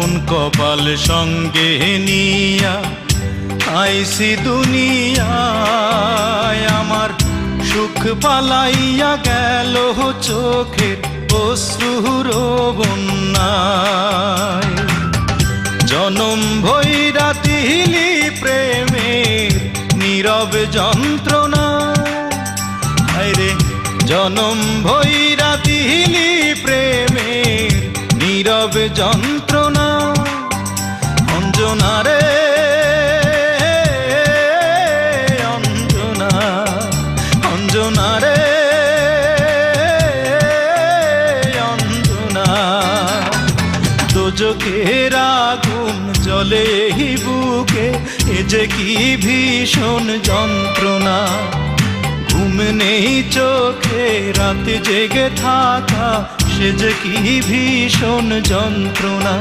মন কপাল সঙ্গে নিয়া আইসি দুনিয়ায়, আমার সুখ পালাইয়া গেল চোখের অশ্রুর বন্যায়। জনম ভৈরা দিলি প্রেমের নীরব যন্ত্রণা, হায়রে জনম ভৈরা দিলি প্রেমের নীরব যন্ত্রণা। অঞ্জনা রে অঞ্জনা, অঞ্জনা রে অঞ্জনা, দোজখের আগুন জ্বলে এই বুকে, এ যে কি ভীষণ যন্ত্রণা। ঘুম নেই চোখে রাতে জেগে থাকা, সে যে কি ভীষণ যন্ত্রণা।